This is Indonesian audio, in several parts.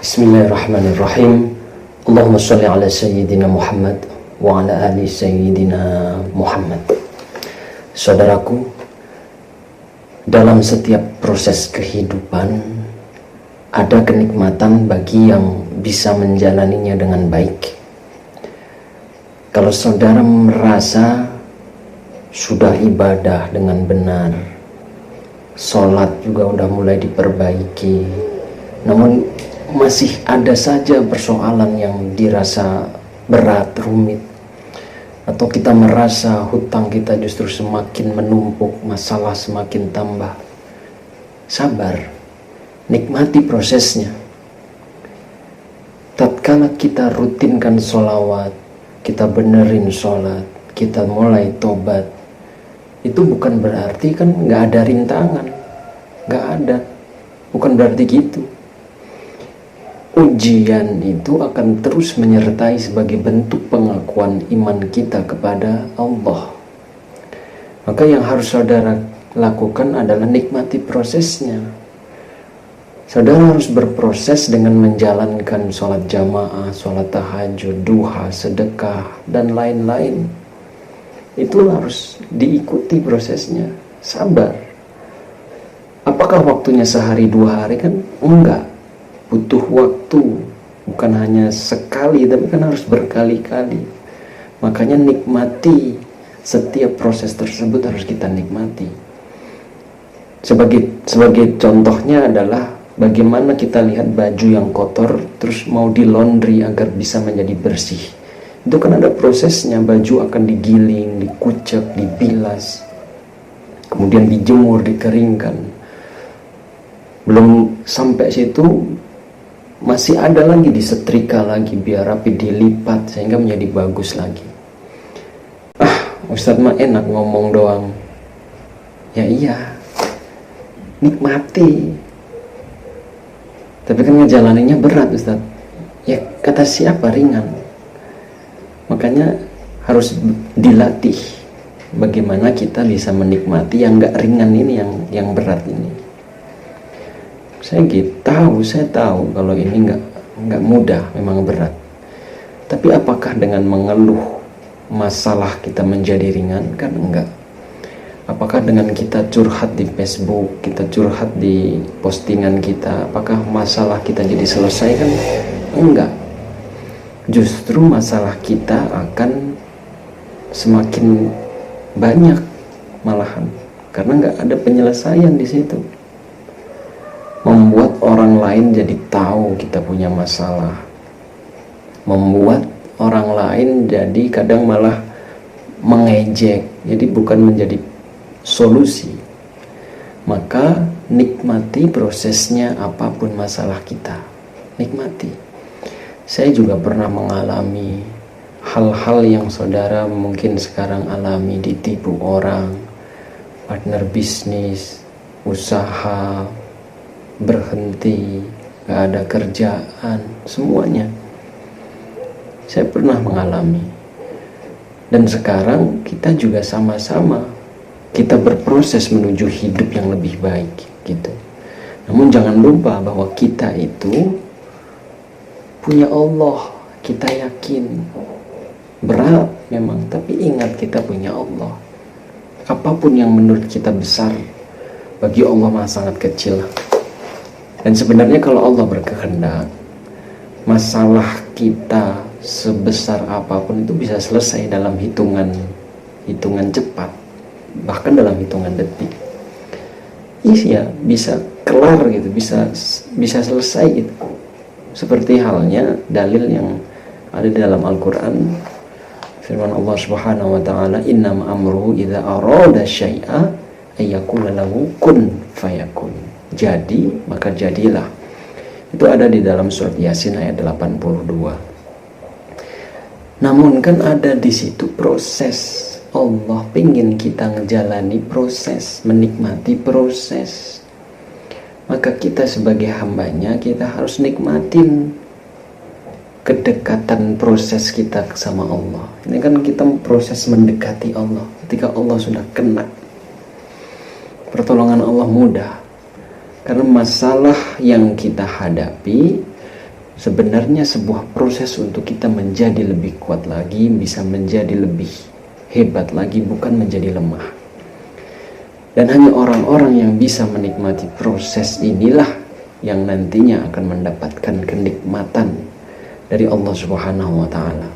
Bismillahirrahmanirrahim. Allahumma sholli ala sayyidina Muhammad wa ala ali sayyidina Muhammad. Saudaraku, dalam setiap proses kehidupan ada kenikmatan bagi yang bisa menjalaninya dengan baik. Kalau saudara merasa sudah ibadah dengan benar, sholat juga udah mulai diperbaiki, namun masih ada saja persoalan yang dirasa berat, rumit, atau kita merasa hutang kita justru semakin menumpuk, masalah semakin tambah. Sabar, nikmati prosesnya. Tatkala kita rutinkan sholawat, kita benerin sholat, kita mulai tobat, itu bukan berarti kan nggak ada rintangan, nggak ada, bukan berarti gitu. Ujian itu akan terus menyertai sebagai bentuk pengakuan iman kita kepada Allah. Maka yang harus saudara lakukan adalah nikmati prosesnya. Saudara harus berproses dengan menjalankan sholat jamaah, sholat tahajud, duha, sedekah, dan lain-lain. Itu harus diikuti prosesnya. Sabar. Apakah waktunya sehari dua hari? Kan enggak. Butuh waktu, bukan hanya sekali, tapi kan harus berkali-kali. Makanya nikmati setiap proses tersebut, harus kita nikmati. Sebagai contohnya adalah bagaimana kita lihat baju yang kotor terus mau di laundry agar bisa menjadi bersih. Itu kan ada prosesnya, baju akan digiling, dikucek, dibilas, kemudian dijemur, dikeringkan. Belum sampai situ, masih ada lagi disetrika lagi biar rapi, dilipat sehingga menjadi bagus lagi. Ustadz mah enak ngomong doang. Ya iya, nikmati. Tapi kan ngejalaninnya berat Ustadz. Ya kata siapa, ringan. Makanya harus dilatih bagaimana kita bisa menikmati yang gak ringan ini, yang berat ini. Saya tahu kalau ini nggak mudah, memang berat. Tapi apakah dengan mengeluh masalah kita menjadi ringan? Kan enggak. Apakah dengan kita curhat di Facebook, kita curhat di postingan kita, apakah masalah kita jadi selesai? Kan enggak. Justru masalah kita akan semakin banyak malahan, karena nggak ada penyelesaian di situ. Membuat orang lain jadi tahu kita punya masalah, membuat orang lain jadi kadang malah mengejek, jadi bukan menjadi solusi. Maka nikmati prosesnya, apapun masalah kita, nikmati. Saya juga pernah mengalami hal-hal yang saudara mungkin sekarang alami, ditipu orang, partner bisnis, usaha berhenti, gak ada kerjaan, semuanya saya pernah mengalami. Dan sekarang kita juga sama-sama kita berproses menuju hidup yang lebih baik gitu. Namun jangan lupa bahwa kita itu punya Allah. Kita yakin berat memang, tapi ingat kita punya Allah. Apapun yang menurut kita besar, bagi Allah mah sangat kecil. Dan sebenarnya kalau Allah berkehendak, masalah kita sebesar apapun itu bisa selesai dalam hitungan cepat, bahkan dalam hitungan detik. Iya, bisa kelar gitu, bisa selesai gitu. Seperti halnya dalil yang ada di dalam Al-Quran, firman Allah Subhanahu wa taala, innama amruhu idza arada syai'a ayyaqula lahu kun fayakun. Jadi maka jadilah. Itu ada di dalam surat Yasin ayat 82. Namun kan ada di situ proses. Allah pengen kita ngejalani proses, menikmati proses. Maka kita sebagai hambanya, kita harus nikmatin kedekatan proses kita sama Allah. Ini kan kita proses mendekati Allah. Ketika Allah sudah kena, pertolongan Allah mudah. Karena masalah yang kita hadapi sebenarnya sebuah proses untuk kita menjadi lebih kuat lagi, bisa menjadi lebih hebat lagi, bukan menjadi lemah. Dan hanya orang-orang yang bisa menikmati proses inilah yang nantinya akan mendapatkan kenikmatan dari Allah Subhanahu wa Ta'ala.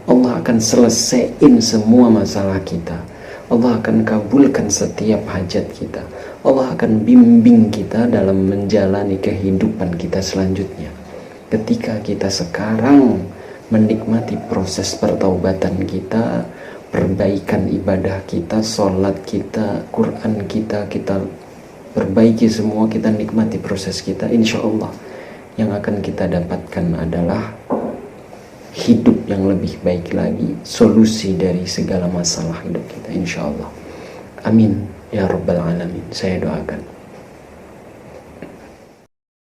Allah akan selesaiin semua masalah kita. Allah akan kabulkan setiap hajat kita. Allah akan bimbing kita dalam menjalani kehidupan kita selanjutnya. Ketika kita sekarang menikmati proses pertaubatan kita, perbaikan ibadah kita, sholat kita, Quran kita, kita perbaiki semua, kita nikmati proses kita, insya Allah yang akan kita dapatkan adalah hidup yang lebih baik lagi, solusi dari segala masalah hidup kita, insya Allah. Amin ya rabbal alamin. Saya doakan.